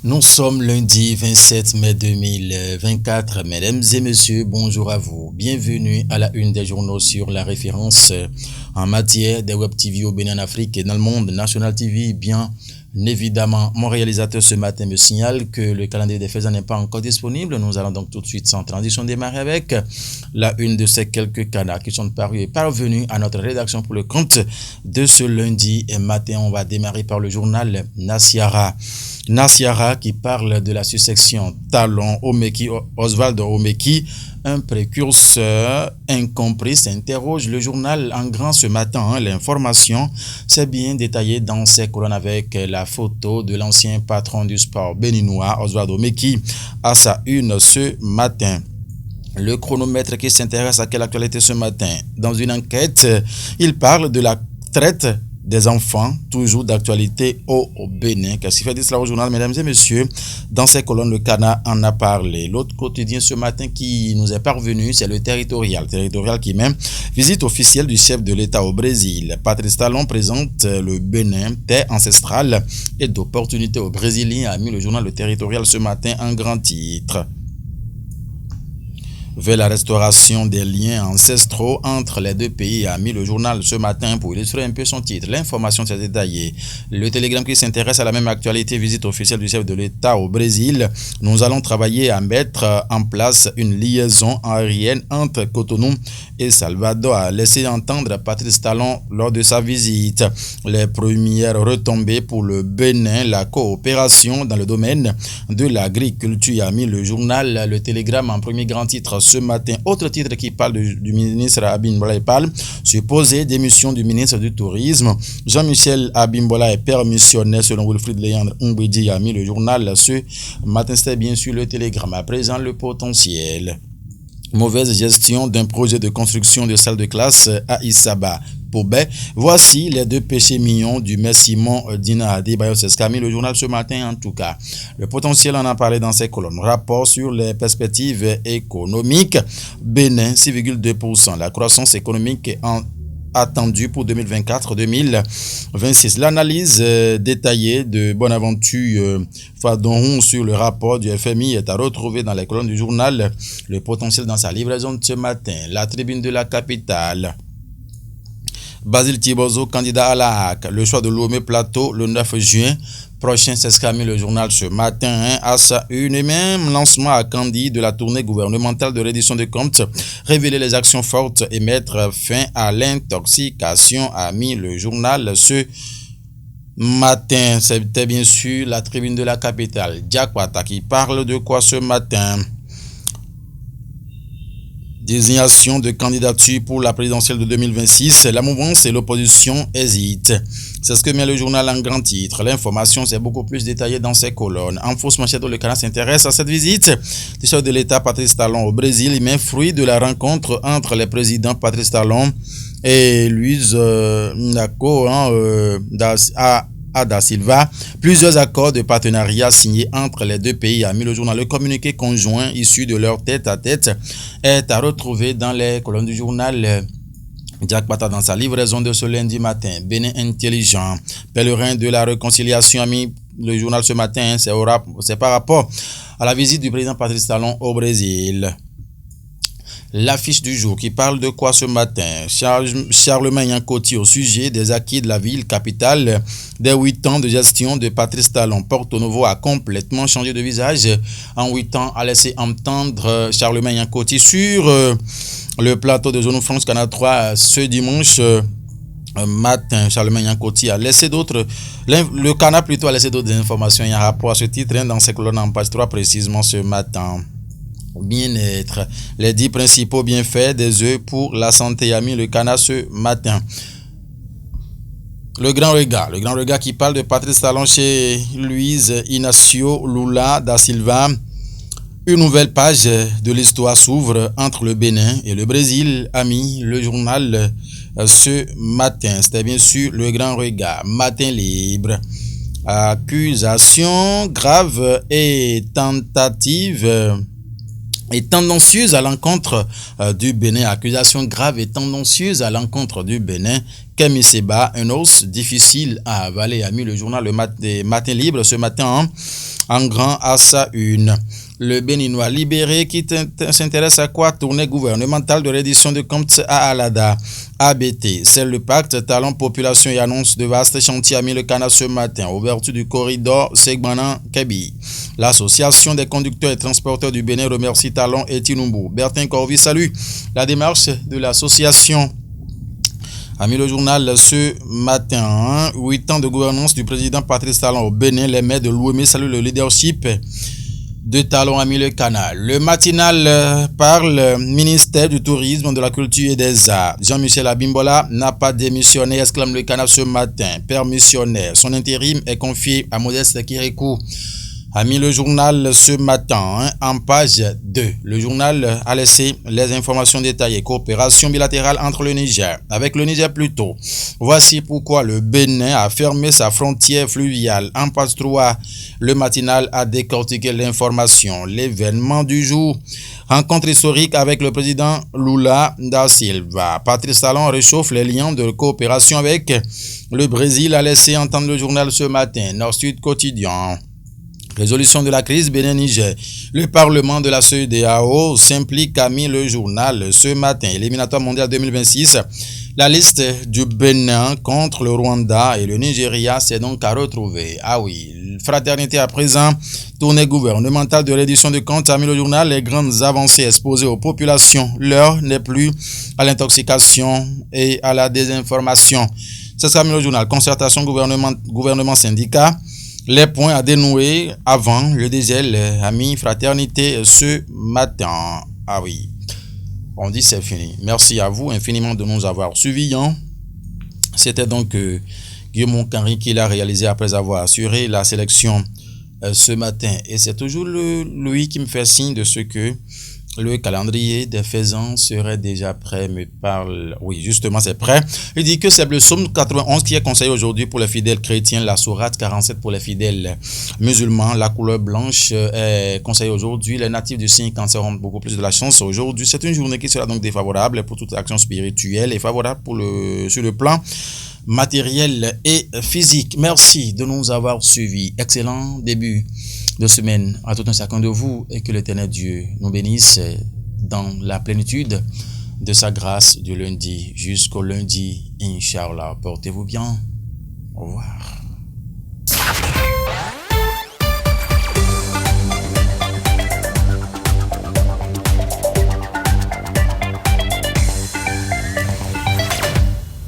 Nous sommes lundi 27 mai 2024. Mesdames et messieurs, bonjour à vous. Bienvenue à la une des journaux sur la référence en matière des web TV au Bénin, en Afrique et dans le monde. National TV, bien évidemment. Mon réalisateur ce matin me signale que le calendrier des faits n'est pas encore disponible. Nous allons donc tout de suite sans transition démarrer avec la une de ces quelques canards qui sont parus et parvenus à notre rédaction pour le compte de ce lundi matin. On va démarrer par le journal Nasiara qui parle de la succession Talon Omeki, Oswald Omeki, un précurseur incompris, s'interroge le journal en grand ce matin. L'information c'est bien détaillé dans ces colonnes avec la photo de l'ancien patron du sport béninois, Oswald Omeki, à sa une ce matin. Le chronomètre qui s'intéresse à quelle actualité ce matin? Dans une enquête, il parle de la traite des enfants, toujours d'actualité au Bénin. Qu'est-ce qui fait dire cela au journal, mesdames et messieurs? Dans ces colonnes, le Cana en a parlé. L'autre quotidien ce matin qui nous est parvenu, c'est le Territorial. Territorial qui même visite officielle du chef de l'État au Brésil. Patrice Talon présente le Bénin, terre ancestrale et d'opportunités aux Brésiliens, a mis le journal Le Territorial ce matin en grand titre. Vers la restauration des liens ancestraux entre les deux pays, a mis le journal ce matin pour illustrer un peu son titre. L'information s'est détaillée. Le Télégramme qui s'intéresse à la même actualité, visite officielle du chef de l'État au Brésil. Nous allons travailler à mettre en place une liaison aérienne entre Cotonou et Salvador, a laissé entendre Patrice Talon lors de sa visite. Les premières retombées pour le Bénin, la coopération dans le domaine de l'agriculture, a mis le journal Le Télégramme en premier grand titre ce matin. Autre titre qui parle du ministre Abimbola Epal, supposée démission du ministre du Tourisme. Jean-Michel Abimbola est permissionnaire selon Wilfried Léandre Umbedi, a mis le journal ce matin. C'était bien sûr le Télégramme. À présent, le potentiel. Mauvaise gestion d'un projet de construction de salle de classe à Issaba. Voici les deux péchés mignons du maire Simon Dina Adebayo, c'est ce qu'a mis le journal ce matin en tout cas. Le potentiel en a parlé dans ses colonnes. Rapport sur les perspectives économiques. Bénin, 6,2%. La croissance économique est attendue pour 2024-2026. L'analyse détaillée de Bonaventure Fadon sur le rapport du FMI est à retrouver dans les colonnes du journal Le Potentiel dans sa livraison de ce matin. La tribune de la capitale. Basile Thibozo, candidat à la HAC. Le choix de Lomé Plateau le 9 juin prochain, c'est ce qu'a mis le journal ce matin à sa une. Et même lancement à Candie de la tournée gouvernementale de reddition de comptes, révéler les actions fortes et mettre fin à l'intoxication, a mis le journal ce matin. C'était bien sûr la tribune de la capitale. Diakwata qui parle de quoi ce matin? Désignation de candidature pour la présidentielle de 2026. La mouvance et l'opposition hésitent. C'est ce que met le journal en grand titre. L'information c'est beaucoup plus détaillée dans ses colonnes. En fausse manchette, le Canada s'intéresse à cette visite du chef de l'État Patrice Talon au Brésil. Il met fruit de la rencontre entre les présidents Patrice Talon et Luiz Naco Da Silva. Plusieurs accords de partenariat signés entre les deux pays, a mis le journal. Le communiqué conjoint issu de leur tête-à-tête est à retrouver dans les colonnes du journal. Jack Pata dans sa livraison de ce lundi matin. Bénin intelligent, pèlerin de la réconciliation, a mis le journal ce matin. C'est par rapport à la visite du président Patrice Talon au Brésil. L'affiche du jour qui parle de quoi ce matin? Charlemagne Yankoti au sujet des acquis de la ville capitale des 8 ans de gestion de Patrice Talon. Porto Novo a complètement changé de visage en 8 ans, a laissé entendre Charlemagne Yankoti sur le plateau de Zone France Canal 3 ce dimanche matin. Charlemagne Yankoti a laissé le Canal plutôt a laissé d'autres informations en rapport à ce titre dans ses colonnes en page 3 précisément ce matin. Bien-être, les 10 principaux bienfaits des œufs pour la santé, a mis le Canada ce matin. Le grand regard qui parle de Patrice Talon chez Luiz Inácio Lula da Silva. Une nouvelle page de l'histoire s'ouvre entre le Bénin et le Brésil, a mis le journal ce matin. C'était bien sûr le grand regard. Matin libre. Accusation grave et tentative et tendancieuse à l'encontre du Bénin. Accusation grave et tendancieuse à l'encontre du Bénin. Kemi Seba, un os difficile à avaler, a mis le journal des Matins Libres ce matin en grand à sa une. Le Béninois libéré qui s'intéresse à quoi? Tournée gouvernementale de reddition de comptes à Alada. ABT, c'est le pacte Talent Population et annonce de vastes chantiers à Milekana ce matin. Ouverture du corridor Segbanan-Kebi. L'association des conducteurs et transporteurs du Bénin remercie Talon et Tinumbu. Bertin Corvi salue la démarche de l'association. A mis le journal ce matin, 8 ans de gouvernance du président Patrice Talon au Bénin. Les maires de l'OME saluent le leadership de Talon à Milekana. Le matinal parle ministère du Tourisme, de la Culture et des Arts. Jean-Michel Abimbola n'a pas démissionné, exclame le Canal ce matin. Père missionnaire, son intérim est confié à Modeste Kirikou. A mis le journal ce matin en page 2. Le journal a laissé les informations détaillées. Coopération bilatérale entre le Niger, avec le Niger plutôt. Voici pourquoi le Bénin a fermé sa frontière fluviale. En page 3, le matinal a décortiqué l'information. L'événement du jour. Rencontre historique avec le président Lula da Silva. Patrice Talon réchauffe les liens de coopération avec le Brésil, a laissé entendre le journal ce matin. Nord-Sud quotidien. Résolution de la crise Bénin-Niger. Le Parlement de la CEDEAO s'implique, a mis le journal ce matin. Éliminatoire mondial 2026. La liste du Bénin contre le Rwanda et le Nigeria, c'est donc à retrouver. Ah oui, fraternité à présent. Tournée gouvernementale de reddition de comptes, a mis le journal. Les grandes avancées exposées aux populations. L'heure n'est plus à l'intoxication et à la désinformation. C'est ça, mis le journal. Concertation gouvernement syndicat. Les points à dénouer avant le dégel, amis, fraternité, ce matin. Ah oui, on dit c'est fini. Merci à vous infiniment de nous avoir suivis. C'était donc Guillaume Henry qui l'a réalisé après avoir assuré la sélection ce matin. Et c'est toujours lui qui me fait signe de ce que le calendrier des faisans serait déjà prêt, me parle. Oui, justement, c'est prêt. Il dit que c'est le psaume 91 qui est conseillé aujourd'hui pour les fidèles chrétiens, la sourate 47 pour les fidèles musulmans, la couleur blanche est conseillée aujourd'hui. Les natifs du signe cancer auront beaucoup plus de la chance aujourd'hui. C'est une journée qui sera donc défavorable pour toute action spirituelle et favorable sur le plan matériel et physique. Merci de nous avoir suivis. Excellent début de semaine à tout un chacun de vous et que l'Éternel Dieu nous bénisse dans la plénitude de sa grâce du lundi jusqu'au lundi, Inch'Allah. Portez-vous bien. Au revoir.